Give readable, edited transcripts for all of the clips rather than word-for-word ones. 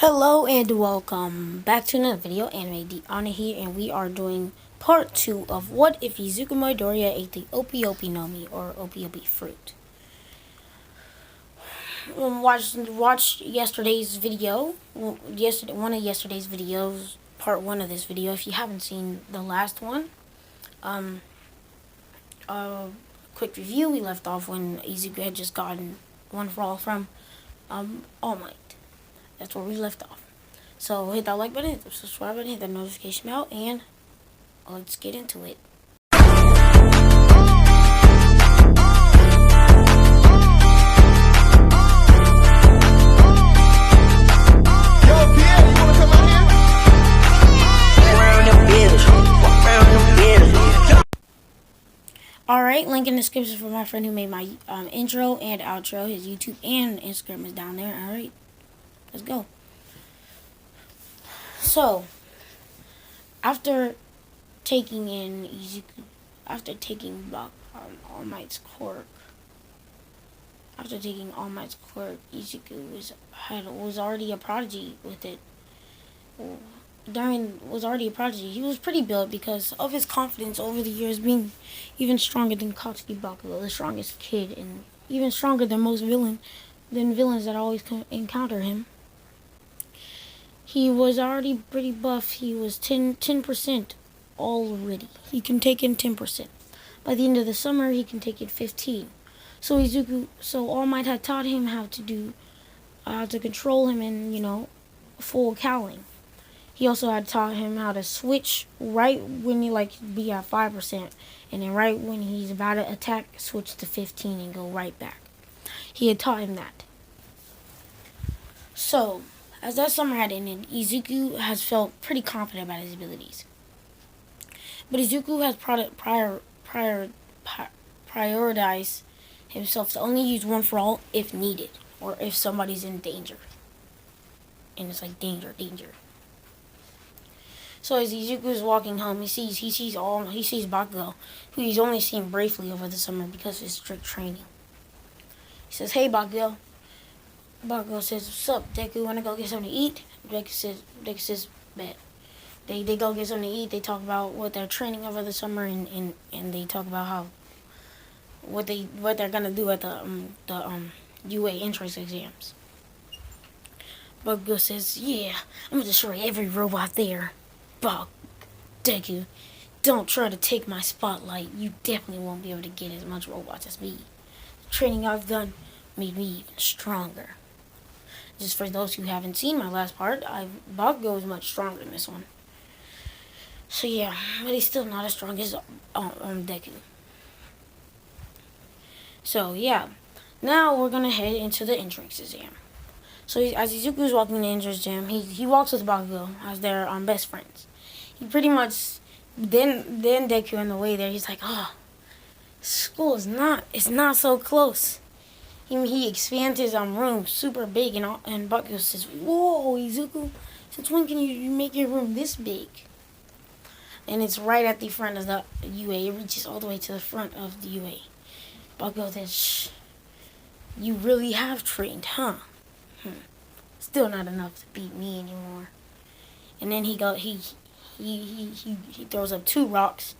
Hello and welcome back to another video. Anime D Honor here, and we are doing part 2 of what if Izuku Midorya ate the Opi no Mi, or Opi fruit. Watch yesterday's video. One of yesterday's videos, part 1 of this video. If you haven't seen the last one, quick review. We left off when Izuku had just gotten one for all from All Might. That's where we left off. So hit that like button, hit the subscribe button, hit the notification bell, and let's get into it. Alright, link in the description for my friend who made my intro and outro. His YouTube and Instagram is down there. Alright, let's go. So, after taking in Izuku, after taking All Might's quirk, Izuku was already a prodigy with it. Was already a prodigy. He was pretty built because of his confidence over the years, being even stronger than Katsuki Bakugo, the strongest kid, and even stronger than most villains that always encounter him. He was already pretty buff. He was 10% already. He can take in 10%. By the end of the summer, he can take in 15. So All Might had taught him how to control him in, full cowling. He also had taught him how to switch right when he be at 5%, and then right when he's about to attack, switch to 15 and go right back. He had taught him that. So, as that summer had ended, Izuku has felt pretty confident about his abilities. But Izuku has prioritized himself to only use one for all if needed, or if somebody's in danger. And it's like danger. So as Izuku is walking home, he sees Bakugo, who he's only seen briefly over the summer because of his strict training. He says, "Hey, Bakugo." Bakugo says, "What's up, Deku? Wanna go get something to eat?" Deku says, "Bet." They go get something to eat. They talk about what they're training over the summer, and they talk about what they're gonna do at the UA entrance exams. Bakugo says, "Yeah, I'm gonna destroy every robot there." Deku, don't try to take my spotlight. You definitely won't be able to get as much robots as me. The training I've done made me even stronger. Just for those who haven't seen my last part, Bakugo is much stronger in this one. So yeah, but he's still not as strong as Deku. So yeah, now we're gonna head into the entrance exam. So as Izuku's walking the entrance exam, he walks with Bakugo as their best friends. He pretty much then Deku on the way there, he's like, "Oh, school is not so close." He expands his room super big, and Bakugo says, "Whoa, Izuku, since when can you make your room this big?" And it's right at the front of the UA. It reaches all the way to the front of the UA. Bakugo says, "Shh, you really have trained, huh? Still not enough to beat me anymore." And then he throws up 2 rocks,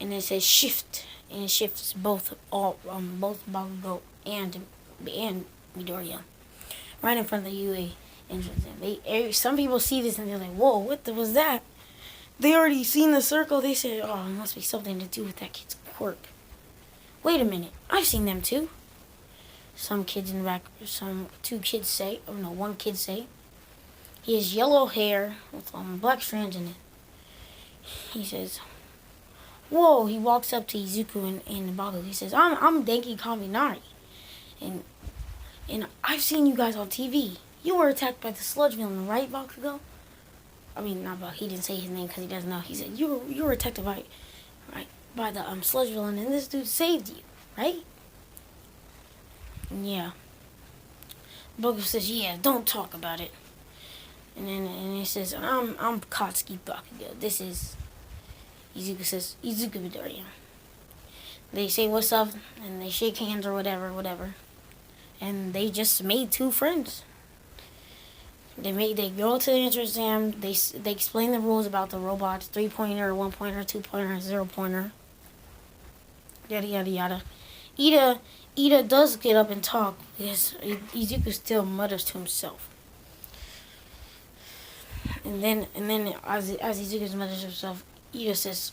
and it says shift, and it shifts both Bakugo and Midorya right in front of the UA entrance. Some people see this and they're like, "Whoa, what was that?" They already seen the circle. They said, "Oh, it must be something to do with that kid's quirk." Wait a minute, I've seen them too. Some kids in the back, one kid say, he has yellow hair with black strands in it. He says, "Whoa!" He walks up to Izuku and Bakugo. He says, I'm Denki Kaminari, and I've seen you guys on TV. You were attacked by the sludge villain, right, Bakugo?" I mean, not Bakugo. He didn't say his name because he doesn't know. He said, you were attacked by the sludge villain, and this dude saved you, right?" Yeah. Bakugo says, "Yeah, don't talk about it." And he says, I'm Katsuki Bakugo. This is," Izuku says, "Izuku Midorya." They say what's up, and they shake hands or whatever. And they just made 2 friends. They go to the entrance exam. They explain the rules about the robots: 3-pointer, 1-pointer, 2-pointer, 0-pointer. Yada yada yada. Ida does get up and talk because Izuku still mutters to himself. And then as Izuku mutters to himself, Ida says,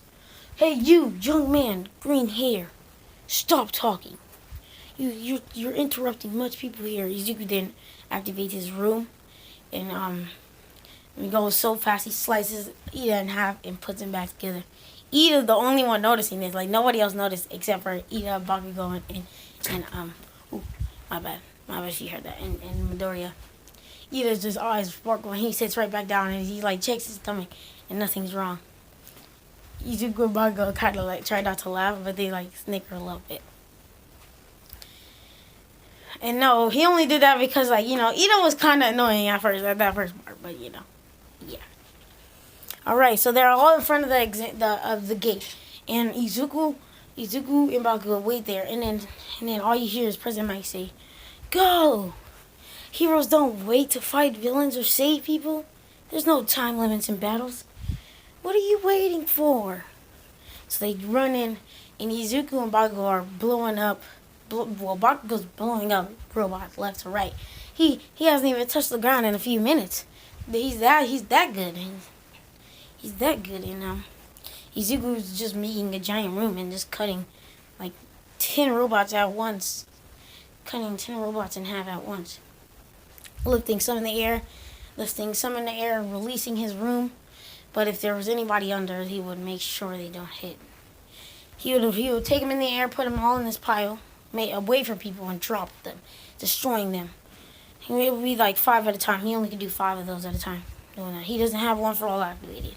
"Hey, you young man, green hair, stop talking. You're interrupting much people here." Izuku then activates his room, and he goes so fast he slices Ida in half and puts him back together. Ida's the only one noticing this. Like, nobody else noticed except for Ida, Bakugo, and ooh, my bad if you heard that. And Midorya. Ida's just eyes sparkle, and he sits right back down, and he like checks his stomach, and nothing's wrong. Izuku and Bakugo kind of like try not to laugh, but they like snicker a little bit. And no, he only did that because, like, you know, Ida was kind of annoying at that first part, but you know, yeah. All right, so they're all in front of the gate, and Izuku and Bakugo wait there, and then all you hear is President Mike say, "Go! Heroes don't wait to fight villains or save people. There's no time limits in battles. What are you waiting for?" So they run in, and Izuku and Bakugo are blowing up. Well, Bakugo's blowing up robots left to right. He hasn't even touched the ground in a few minutes. He's that good. He's that good, and Izuku's just making a giant room and just cutting like 10 robots at once. Cutting 10 robots in half at once. Lifting some in the air, and releasing his room. But if there was anybody under, he would make sure they don't hit. He would take them in the air, put them all in this pile, away from people, and drop them, destroying them. It would be like 5 at a time. He only could do 5 of those at a time. Doing that. He doesn't have one for all activated.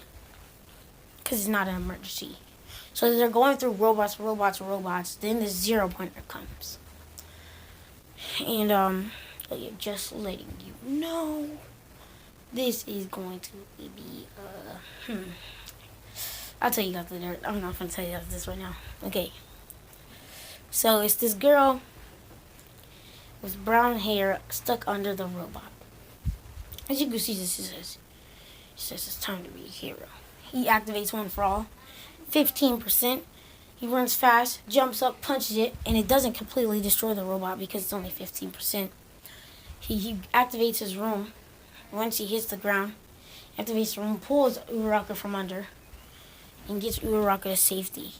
Because it's not an emergency. So they're going through robots. Then the 0-pointer comes. And, just letting you know, this is going to be, I'll tell you guys later. I'm not going to tell you guys this right now. Okay. So it's this girl with brown hair stuck under the robot. As you can see, she says it's time to be a hero. He activates one for all. 15%. He runs fast, jumps up, punches it, and it doesn't completely destroy the robot because it's only 15%. He activates his room. Once he hits the ground, activates the room, pulls Uraraka from under, and gets Uraraka to safety.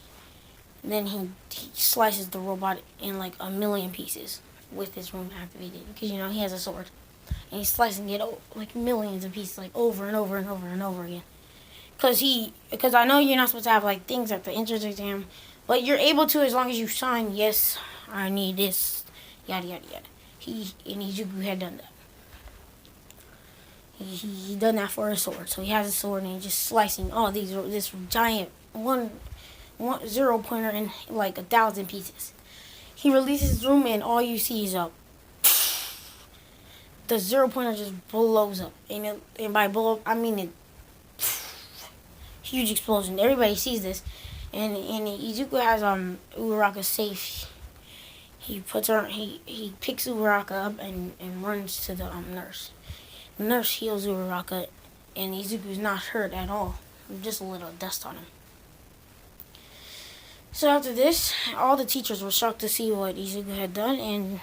And then he slices the robot in like a million pieces with his room activated because, you know, he has a sword. And he's slicing it like millions of pieces, like over and over and over and over again. Because I know you're not supposed to have like things at the entrance exam, but you're able to as long as you sign, yes, I need this, yada yada yada. Izuku had done that. He done that for a sword, so he has a sword and he's just slicing all this giant 0-pointer in like 1,000 pieces. He releases his room and all you see is the 0-pointer just blows up, and by blow up I mean it. Huge explosion. Everybody sees this, and Izuku has Uraraka safe. He picks Uraraka up and runs to the nurse. The nurse heals Uraraka, and Izuku's not hurt at all. Just a little dust on him. So after this, all the teachers were shocked to see what Izuku had done, and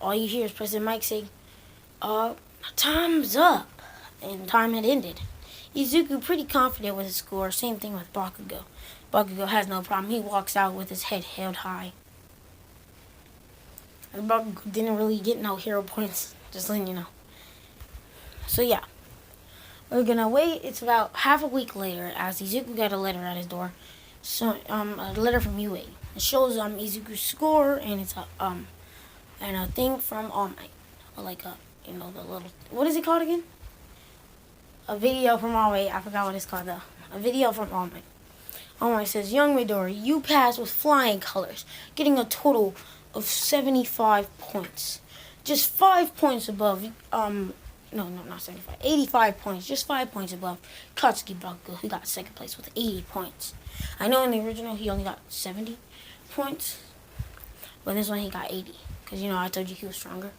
all you hear is President Mike say, "Time's up," and time had ended. Izuku pretty confident with his score. Same thing with Bakugo. Bakugo has no problem. He walks out with his head held high. And Bakugo didn't really get no hero points. Just letting you know. So yeah. We're gonna wait. It's about half a week later as Izuku got a letter at his door. So a letter from UA. It shows Izuku's score, and it's a thing from All Might. Like the little, what is it called again? A video from All Might. I forgot what it's called though. A video from All Might. All Might says, "Young Midorya, you passed with flying colors, getting a total of 75 points. Just 5 points above, no, not 75, 85 points, just 5 points above Katsuki Bakugo, who got second place with 80 points. I know in the original he only got 70 points, but this one he got 80, because, I told you he was stronger.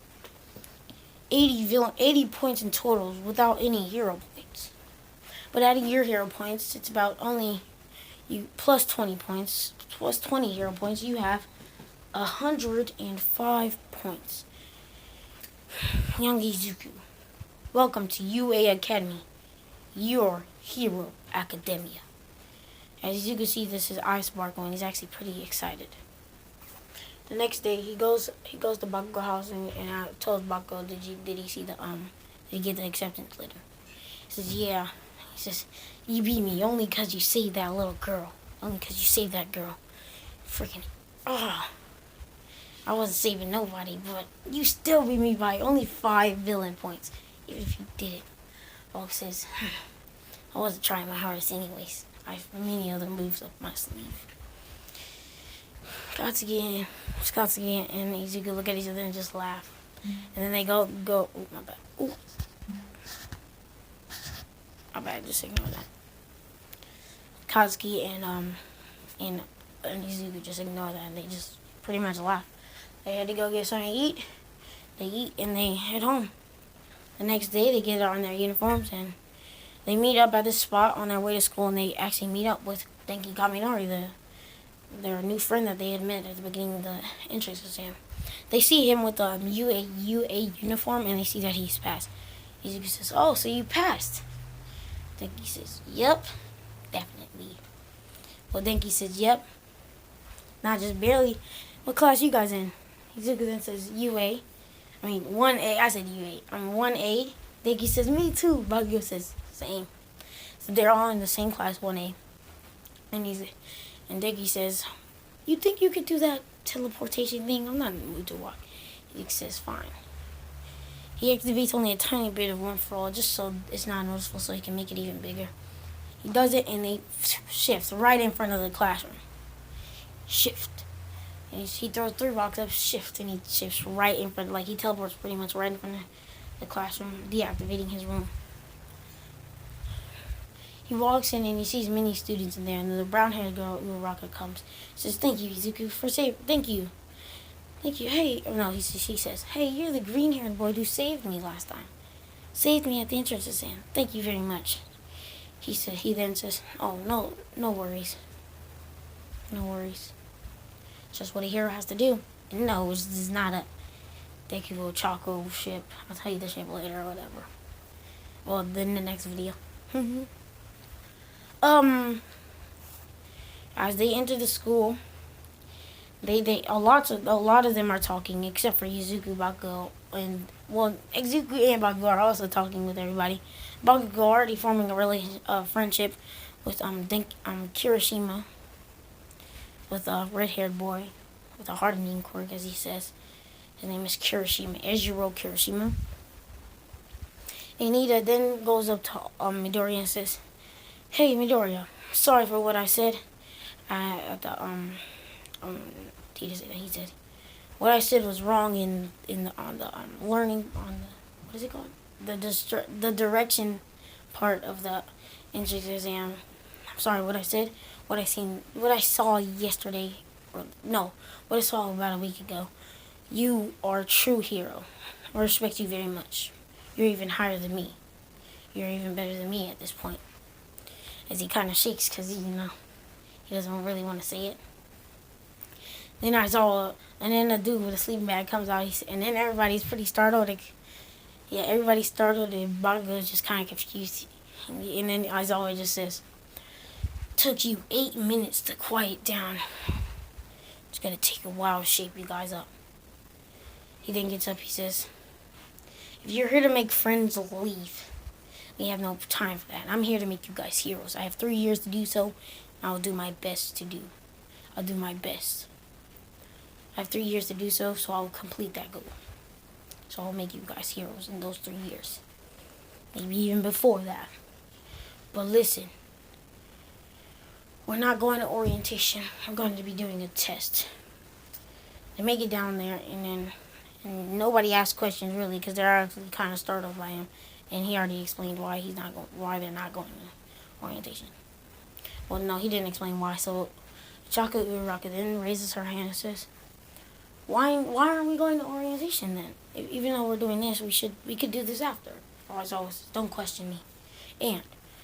80 points in totals without any hero points. But adding your hero points, it's about only you plus 20 points, plus 20 hero points. You have 105 points. Young Izuku, welcome to UA Academy, your hero academia. As you can see, this is eye sparkling. He's actually pretty excited. The next day, he goes to Bakugo house and tells Bakugo, did he see did he get the acceptance letter? He says, yeah. He says, you beat me only because you saved that little girl. Only because you saved that girl. Freaking, I wasn't saving nobody, but you still beat me by only 5 villain points, even if you did it. Hulk says, I wasn't trying my hardest anyways. I have many other moves up my sleeve. Katsuki and Izuku look at each other and just laugh. And then they go, oh, my bad. Ooh. My bad, just ignore that. Katsuki and Izuku just ignore that and they just pretty much laugh. They had to go get something to eat. They eat and they head home. The next day they get on their uniforms and they meet up at this spot on their way to school and they actually meet up with Denki Kaminari, their new friend that they had met at the beginning of the entrance exam. They see him with the UA uniform and they see that he's passed. Izuku says, oh, so you passed? Denki says, yep, definitely. Well, Denki says, yep, not just barely. What class you guys in? Izuku then says, UA. 1A. I said UA. 1A. Denki says, me too. Bakugo says, same. So they're all in the same class, 1A. And Denki says, you think you could do that teleportation thing? I'm not in the mood to walk. He says, fine. He activates only a tiny bit of one for all, just so it's not noticeable, so he can make it even bigger. He does it, and they shift right in front of the classroom. Shift. And he throws 3 rocks up, shift, and he shifts right in front, like he teleports pretty much right in front of the classroom, deactivating his room. He walks in and he sees many students in there, and the brown-haired girl, Uraraka, comes. Says, thank you, Izuku, for saving. Thank you. Thank you. Hey, no, she says, hey, you're the green-haired boy who saved me last time. Saved me at the entrance exam. Thank you very much. He then says, oh, no worries. No worries. It's just what a hero has to do. And no, this is not a Deku Choco ship. I'll tell you the ship later or whatever. Well, then the next video. As they enter the school, a lot of them are talking, except for Izuku, Bakugo, and Izuku and Bakugo are also talking with everybody. Bakugo already forming a friendship with Kirishima, with a red-haired boy with a hardening quirk, as he says. His name is Kirishima, Ezuro Kirishima. Anita then goes up to Midorya and says, hey, Midorya, sorry for what I said. He said, what I said was wrong in the learning on the, what is it called? The direction part of the entrance exam. I'm sorry, what I said, what I saw yesterday, what I saw about a week ago. You are a true hero. I respect you very much. You're even higher than me. You're even better than me at this point. As he kind of shakes because he doesn't really want to say it. Then and then the dude with a sleeping bag comes out, and then everybody's pretty startled. Everybody's startled, and Bakugo's just kind of confused. And then Aizawa just says, took you 8 minutes to quiet down. It's gonna take a while to shape you guys up. He then gets up, he says, if you're here to make friends, leave. We have no time for that. I'm here to make you guys heroes. I have 3 years to do so. I'll do my best to do. I'll do my best. I have 3 years to do so, so I'll complete that goal. So I'll make you guys heroes in those 3 years. Maybe even before that. But listen. We're not going to orientation. We're going to be doing a test. They make it down there, and nobody asks questions really, because they're actually kind of startled by him, and he already explained why they're not going to orientation. Well, no, he didn't explain why. So Chaka Uraraka then raises her hand and says, Why aren't we going to orientation then? Even though we're doing this, we could do this after. As always, don't question me. And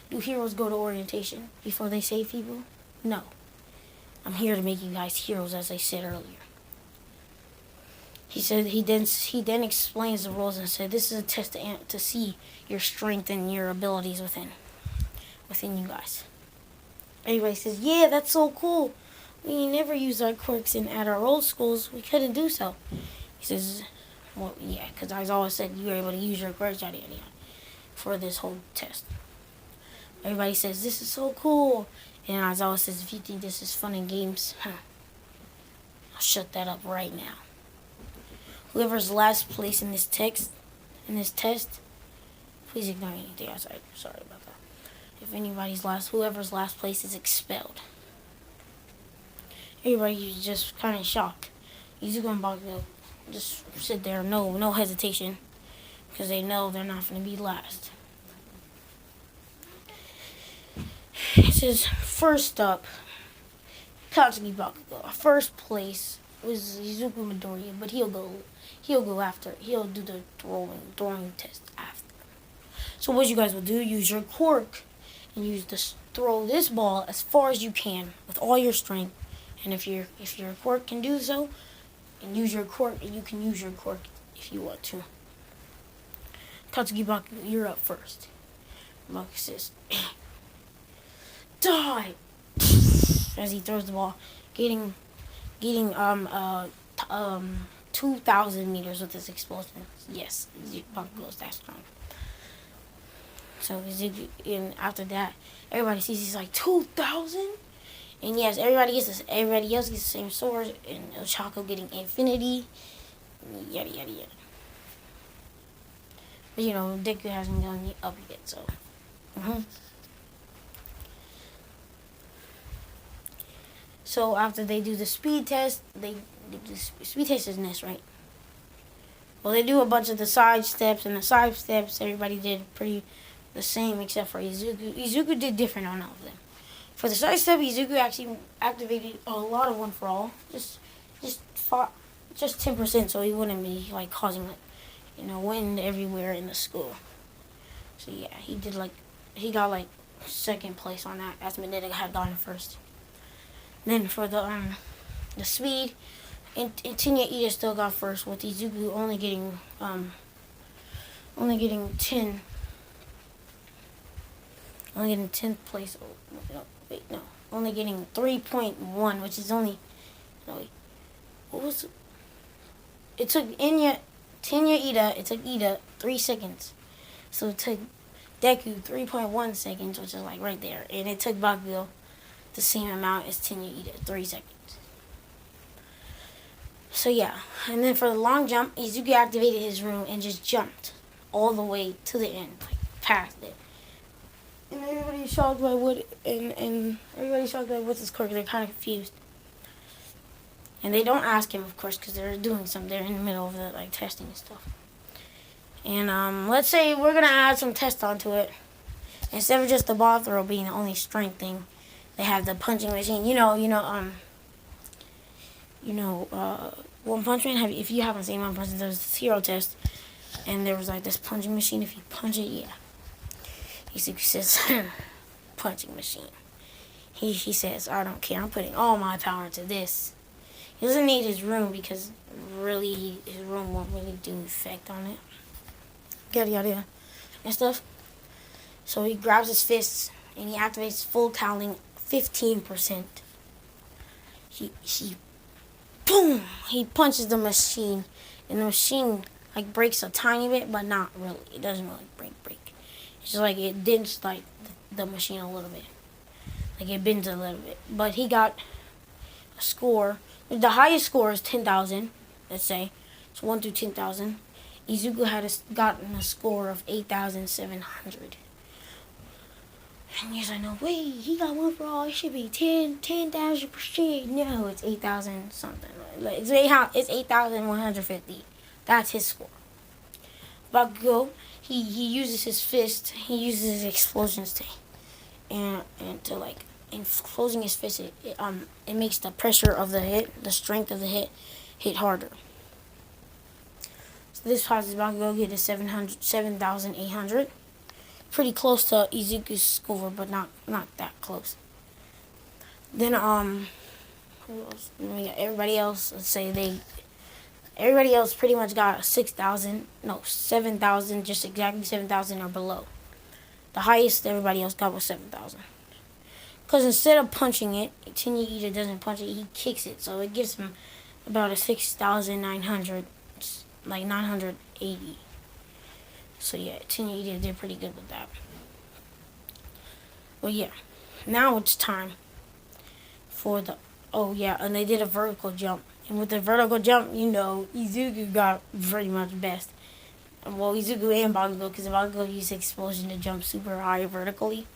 do heroes go to orientation before they save people? No. I'm here to make you guys heroes, as I said earlier. He said he then explains the rules and said this is a test to see your strength and your abilities within you guys. Everybody says, yeah, that's so cool. We never used our quirks at our old schools. We couldn't do so. He says, well, yeah, because I always said you were able to use your quirks, yada, yada, yada, for this whole test. Everybody says, this is so cool. And I always says, if you think this is fun and games, I'll shut that up right now. Whoever's last place in this test, please ignore anything I said. Sorry about that. If whoever's last place is expelled. Everybody's just kind of shocked. Izuku and Bakugo just sit there, no hesitation, because they know they're not going to be last. It says, first up, Katsuki Bakugo. First place was Izuku Midorya, but he'll go after. He'll do the throwing test after. So what you guys will do, use your quirk and throw this ball as far as you can with all your strength. And if your quirk can do so, and use your quirk, and you can use your quirk if you want to. Katsuki Bakugo, you're up first. Bakugo says, die! As he throws the ball, getting 2,000 meters with this explosion. Yes, Bakugo's that strong. So and after that, everybody sees he's like 2,000. And yes, everybody else gets the same sword, and Ochako getting infinity, yada yada yada. But Deku hasn't gone up yet, so. So after they do the speed test, the speed test is next, right? Well, they do a bunch of the side steps, and the side steps everybody did pretty the same except for Izuku. Izuku did different on all of them. For the side step, Izuku actually activated a lot of one for all, just 10%, so he wouldn't be like causing wind everywhere in the school. So yeah, he got second place on that, as Midorya had gotten first. Then for the speed, and Tenya Ida still got first, with Izuku only getting 10th place. Only getting 3.1, which is only, it took Tenya Ida, it took Ida 3 seconds. So it took Deku 3.1 seconds, which is like right there. And it took Bakugo the same amount as Tenya Ida, 3 seconds. So yeah, and then for the long jump, Izuku activated his room and just jumped all the way to the end, past it. And everybody's shocked by what's his quirk. They're kind of confused. And they don't ask him, of course, because they're doing something. They're in the middle of the testing and stuff. And let's say we're gonna add some tests onto it. Instead of just the ball throw being the only strength thing, they have the punching machine. One Punch Man. If you haven't seen One Punch Man, there's this hero test, and there was this punching machine. If you punch it, yeah. Izuku says, punching machine. He says, I don't care. I'm putting all my power into this. He doesn't need his room because really his room won't really do effect on it. Yada yada yada and stuff. So he grabs his fists and he activates full cowling 15%. Boom! He punches the machine, and the machine breaks a tiny bit, but not really. It doesn't really break. It's just it dents the machine a little bit. It bends a little bit. But he got a score. The highest score is 10,000, let's say. It's 1 through 10,000. Izuku had gotten a score of 8,700. And yes, I know, wait, he got one for all. It should be 10,000%. No, it's 8,000 something. It's 8,150. That's his score. Bakugo, he uses his fist. He uses his explosions in closing his fist. It makes the pressure of the hit, the strength of the hit, hit harder. So this positive Bakugo get a 7,800. Pretty close to Izuku's score, but not that close. Then who else? Everybody else, let's say everybody else pretty much got 6,000, no, 7,000, just exactly 7,000 or below. The highest everybody else got was 7,000. Because instead of punching it, Tenya Ida doesn't punch it, he kicks it. So it gives him about a 6,900, like 980. So yeah, Tenya Ida did pretty good with that. Well, yeah, now it's time for the, oh yeah, and they did a vertical jump. And with the vertical jump, you know, Izuku got pretty much best. Well, Izuku and Bakugo, because Bakugo used explosion to jump super high vertically.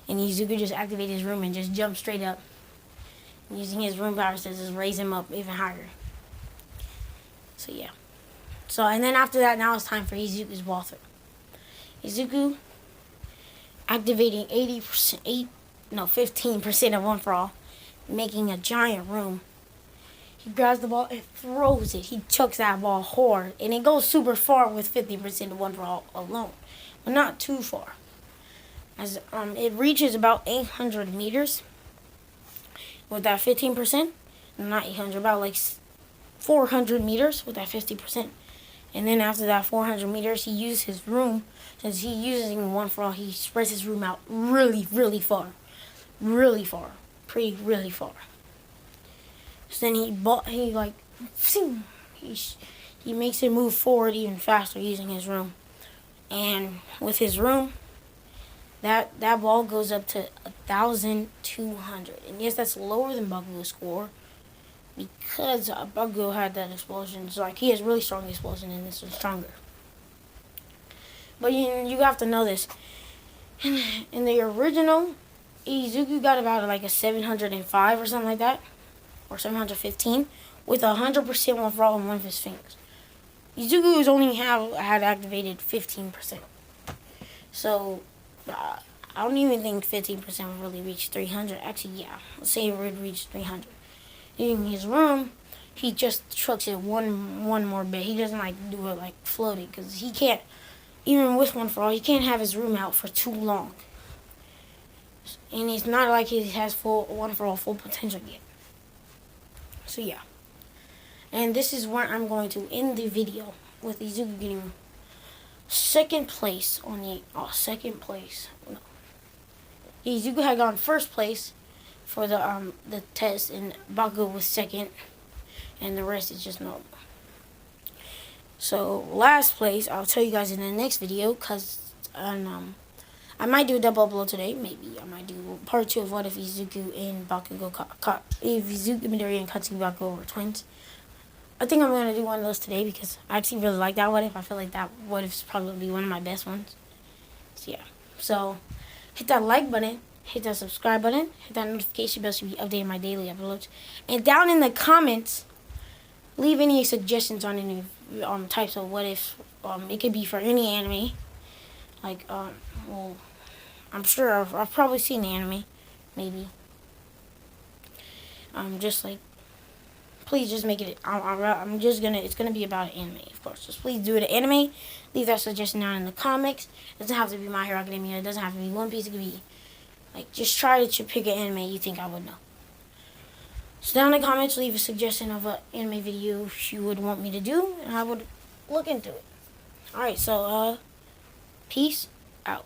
And Izuku just activated his room and just jumped straight up. Using his room powers to just raise him up even higher. So yeah. So, and then after that, now it's time for Izuku's wall throw. Izuku activating 15% of One For All, making a giant room. He grabs the ball and throws it. He chucks that ball hard, and it goes super far with 50% of One For All alone, but not too far. As it reaches about 800 meters with that 15%, not 800, about like 400 meters with that 50%. And then after that 400 meters, he uses his room. Since he uses One For All, he spreads his room out really far. Really far. Really far. So then he makes it move forward even faster using his room. And with his room, that ball goes up to 1,200. And yes, that's lower than Bakugo's score, because Bakugo had that explosion. So like, he has really strong explosion, and this is stronger. But you have to know this. In the original, Izuku got about like a 705 or something like that, or 715, with 100% One For All on one of his fingers. Izuku only had activated 15%. So I don't even think 15% would really reach 300. Actually, yeah, let's say it would reach 300. In his room, he just trucks it one more bit. He doesn't like do it like floating, because he can't, even with One For All, he can't have his room out for too long. And it's not like he has One For All full potential yet. So yeah. And this is where I'm going to end the video, with Izuku getting second place on the second place. No. Izuku had gone first place for the test, and Bakugo was second, and the rest is just normal. So last place, I'll tell you guys in the next video, cause I might do a double upload today. Maybe I might do part 2 of what if Izuku and Bakugo if Izuku, Midorya, and Katsuki Bakugo were twins. I think I'm gonna do one of those today, because I actually really like that what if. I feel like that what if is probably one of my best ones. So yeah. So hit that like button. Hit that subscribe button. Hit that notification bell so you be updated my daily uploads. And down in the comments, leave any suggestions on any types of what if. It could be for any anime. Like well, I'm sure I've probably seen the anime, maybe. Just like, please just make it. It's gonna be about an anime, of course. Just please do it an anime. Leave that suggestion down in the comics. It doesn't have to be My Hero Academia. It doesn't have to be One Piece. It could be like, just try to pick an anime you think I would know. So down in the comments, leave a suggestion of an anime video you would want me to do, and I would look into it. Alright, so peace out.